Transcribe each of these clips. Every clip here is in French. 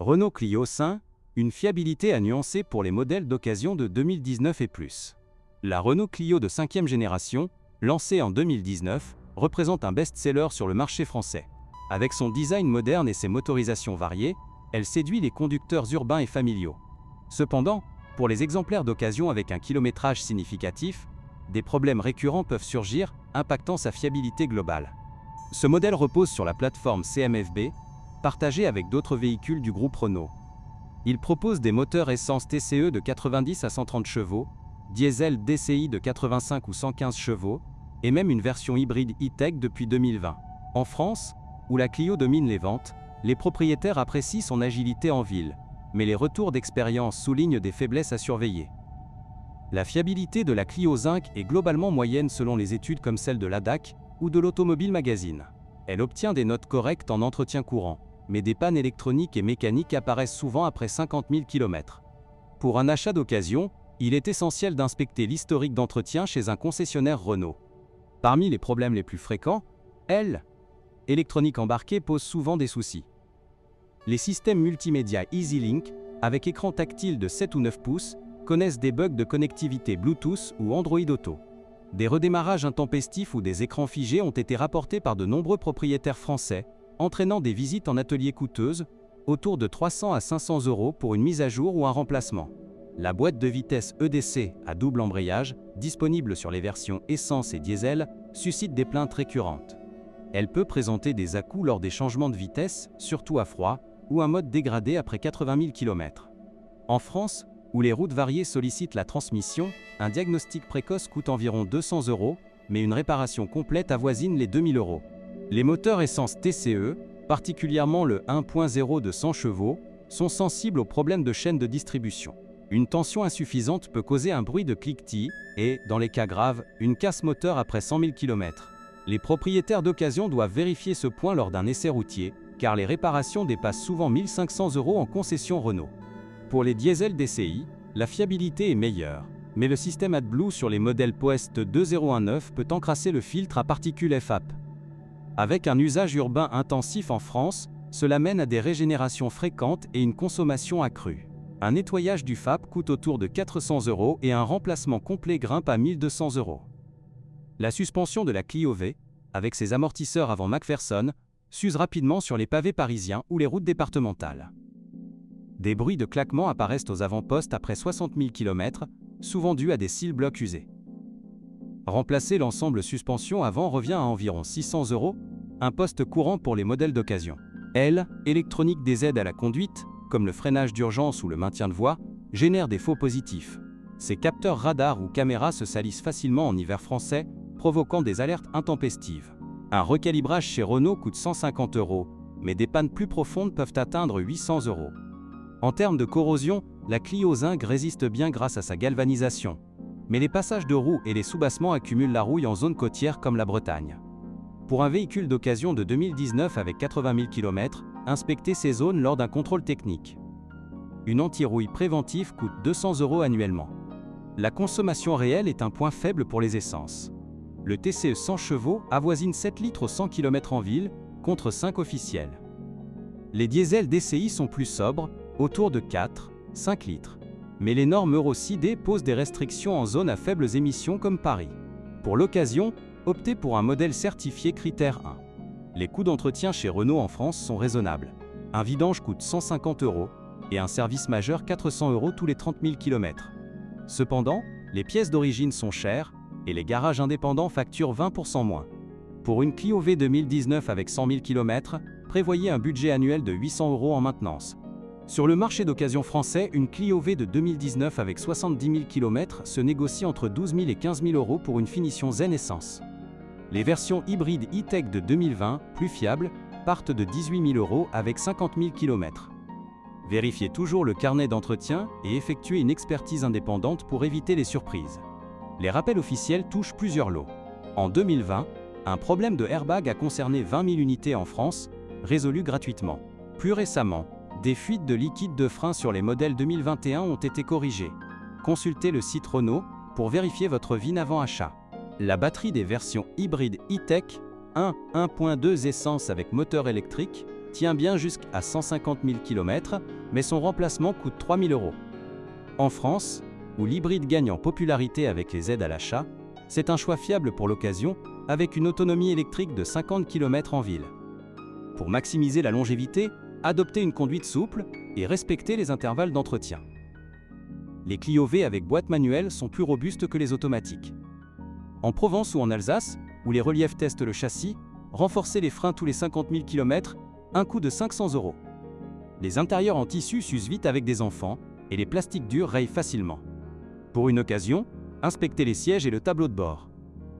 Renault Clio 5, une fiabilité à nuancer pour les modèles d'occasion de 2019 et plus. La Renault Clio de 5e génération, lancée en 2019, représente un best-seller sur le marché français. Avec son design moderne et ses motorisations variées, elle séduit les conducteurs urbains et familiaux. Cependant, pour les exemplaires d'occasion avec un kilométrage significatif, des problèmes récurrents peuvent surgir, impactant sa fiabilité globale. Ce modèle repose sur la plateforme CMF-B, partagée avec d'autres véhicules du groupe Renault. Il propose des moteurs essence TCE de 90 à 130 chevaux, diesel DCI de 85 ou 115 chevaux, et même une version hybride e-tech depuis 2020. En France, où la Clio domine les ventes, les propriétaires apprécient son agilité en ville, mais les retours d'expérience soulignent des faiblesses à surveiller. La fiabilité de la Clio 5 est globalement moyenne selon les études comme celle de l'ADAC ou de l'Automobile Magazine. Elle obtient des notes correctes en entretien courant, mais des pannes électroniques et mécaniques apparaissent souvent après 50 000 km. Pour un achat d'occasion, il est essentiel d'inspecter l'historique d'entretien chez un concessionnaire Renault. Parmi les problèmes les plus fréquents, l'électronique embarquée pose souvent des soucis. Les systèmes multimédia EasyLink, avec écran tactile de 7 ou 9 pouces, connaissent des bugs de connectivité Bluetooth ou Android Auto. Des redémarrages intempestifs ou des écrans figés ont été rapportés par de nombreux propriétaires français, entraînant des visites en atelier coûteuses, autour de 300 à 500 € pour une mise à jour ou un remplacement. La boîte de vitesse EDC à double embrayage, disponible sur les versions essence et diesel, suscite des plaintes récurrentes. Elle peut présenter des à-coups lors des changements de vitesse, surtout à froid, ou un mode dégradé après 80 000 km. En France, où les routes variées sollicitent la transmission, un diagnostic précoce coûte environ 200 €, mais une réparation complète avoisine les 2000 €. Les moteurs essence TCE, particulièrement le 1.0 de 100 chevaux, sont sensibles aux problèmes de chaîne de distribution. Une tension insuffisante peut causer un bruit de cliquetis et, dans les cas graves, une casse moteur après 100 000 km. Les propriétaires d'occasion doivent vérifier ce point lors d'un essai routier, car les réparations dépassent souvent 1 500 € en concession Renault. Pour les diesels DCI, la fiabilité est meilleure, mais le système AdBlue sur les modèles Poest 2019 peut encrasser le filtre à particules FAP. Avec un usage urbain intensif en France, cela mène à des régénérations fréquentes et une consommation accrue. Un nettoyage du FAP coûte autour de 400 € et un remplacement complet grimpe à 1 200 €. La suspension de la Clio V, avec ses amortisseurs avant McPherson, s'use rapidement sur les pavés parisiens ou les routes départementales. Des bruits de claquements apparaissent aux avant-postes après 60 000 km, souvent dus à des seal blocs usés. Remplacer l'ensemble suspension avant revient à environ 600 €, un poste courant pour les modèles d'occasion. Électronique des aides à la conduite, comme le freinage d'urgence ou le maintien de voie, génère des faux positifs. Ces capteurs radars ou caméras se salissent facilement en hiver français, provoquant des alertes intempestives. Un recalibrage chez Renault coûte 150 €, mais des pannes plus profondes peuvent atteindre 800 €. En termes de corrosion, la Clio 5 résiste bien grâce à sa galvanisation. Mais les passages de roues et les soubassements accumulent la rouille en zone côtière comme la Bretagne. Pour un véhicule d'occasion de 2019 avec 80 000 km, inspectez ces zones lors d'un contrôle technique. Une anti-rouille préventive coûte 200 € annuellement. La consommation réelle est un point faible pour les essences. Le TCE 100 chevaux avoisine 7 litres au 100 km en ville, contre 5 officiels. Les diesels DCI sont plus sobres, autour de 4-5 litres. Mais les normes Euro 6D posent des restrictions en zone à faibles émissions comme Paris. Pour l'occasion, optez pour un modèle certifié Critère 1. Les coûts d'entretien chez Renault en France sont raisonnables. Un vidange coûte 150 € et un service majeur 400 € tous les 30 000 km. Cependant, les pièces d'origine sont chères et les garages indépendants facturent 20% moins. Pour une Clio V 2019 avec 100 000 km, prévoyez un budget annuel de 800 € en maintenance. Sur le marché d'occasion français, une Clio V de 2019 avec 70 000 km se négocie entre 12 000 et 15 000 € pour une finition zen essence. Les versions hybrides e-tech de 2020, plus fiables, partent de 18 000 € avec 50 000 km. Vérifiez toujours le carnet d'entretien et effectuez une expertise indépendante pour éviter les surprises. Les rappels officiels touchent plusieurs lots. En 2020, un problème de airbag a concerné 20 000 unités en France, résolu gratuitement. Plus récemment, des fuites de liquide de frein sur les modèles 2021 ont été corrigées. Consultez le site Renault pour vérifier votre VIN avant achat. La batterie des versions hybrides e-tech 1.2 essence avec moteur électrique tient bien jusqu'à 150 000 km, mais son remplacement coûte 3 000 €. En France, où l'hybride gagne en popularité avec les aides à l'achat, c'est un choix fiable pour l'occasion, avec une autonomie électrique de 50 km en ville. Pour maximiser la longévité, adoptez une conduite souple et respectez les intervalles d'entretien. Les Clio V avec boîte manuelle sont plus robustes que les automatiques. En Provence ou en Alsace, où les reliefs testent le châssis, renforcez les freins tous les 50 000 km, un coût de 500 €. Les intérieurs en tissu s'usent vite avec des enfants et les plastiques durs rayent facilement. Pour une occasion, inspectez les sièges et le tableau de bord.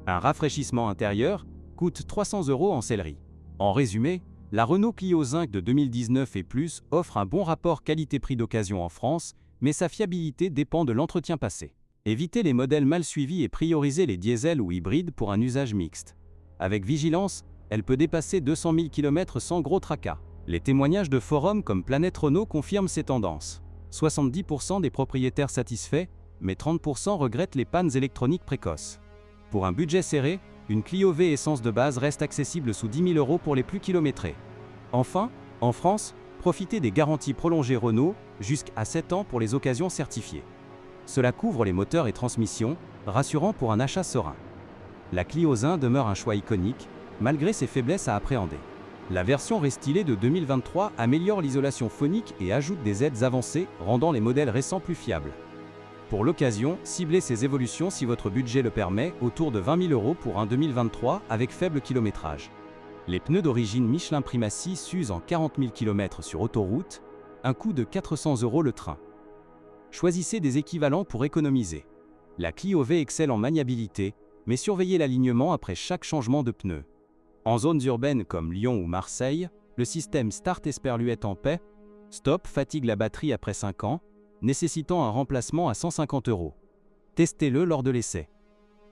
Un rafraîchissement intérieur coûte 300 € en sellerie. En résumé, la Renault Clio Zinc de 2019 et plus offre un bon rapport qualité-prix d'occasion en France, mais sa fiabilité dépend de l'entretien passé. Évitez les modèles mal suivis et priorisez les diesels ou hybrides pour un usage mixte. Avec vigilance, elle peut dépasser 200 000 km sans gros tracas. Les témoignages de forums comme Planète Renault confirment ces tendances. 70% des propriétaires satisfaits, mais 30% regrettent les pannes électroniques précoces. Pour un budget serré, une Clio V essence de base reste accessible sous 10 000 € pour les plus kilométrés. Enfin, en France, profitez des garanties prolongées Renault, jusqu'à 7 ans pour les occasions certifiées. Cela couvre les moteurs et transmissions, rassurant pour un achat serein. La Clio Zinc demeure un choix iconique, malgré ses faiblesses à appréhender. La version restylée de 2023 améliore l'isolation phonique et ajoute des aides avancées, rendant les modèles récents plus fiables. Pour l'occasion, ciblez ces évolutions si votre budget le permet, autour de 20 000 € pour un 2023 avec faible kilométrage. Les pneus d'origine Michelin Primacy s'usent en 40 000 km sur autoroute, un coût de 400 € le train. Choisissez des équivalents pour économiser. La Clio V excelle en maniabilité, mais surveillez l'alignement après chaque changement de pneu. En zones urbaines comme Lyon ou Marseille, le système Start Esperluette en paix, Stop fatigue la batterie après 5 ans, nécessitant un remplacement à 150 €. Testez-le lors de l'essai.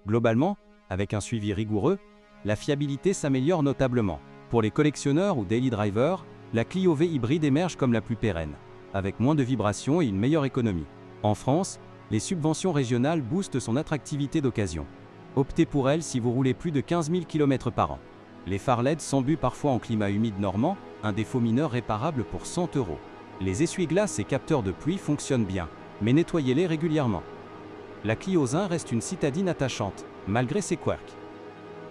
Globalement, avec un suivi rigoureux, la fiabilité s'améliore notablement. Pour les collectionneurs ou daily drivers, la Clio V hybride émerge comme la plus pérenne, avec moins de vibrations et une meilleure économie. En France, les subventions régionales boostent son attractivité d'occasion. Optez pour elle si vous roulez plus de 15 000 km par an. Les phares LED s'embuent parfois en climat humide normand, un défaut mineur réparable pour 100 €. Les essuie-glaces et capteurs de pluie fonctionnent bien, mais nettoyez-les régulièrement. La Clio Zinc reste une citadine attachante, malgré ses quirks.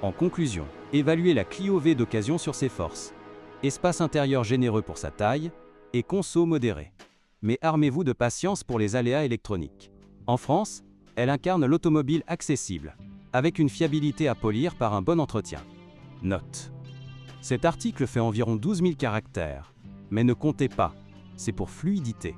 En conclusion, évaluez la Clio V d'occasion sur ses forces. Espace intérieur généreux pour sa taille et conso modéré. Mais armez-vous de patience pour les aléas électroniques. En France, elle incarne l'automobile accessible, avec une fiabilité à polir par un bon entretien. Note. Cet article fait environ 12 000 caractères, mais ne comptez pas, c'est pour fluidité.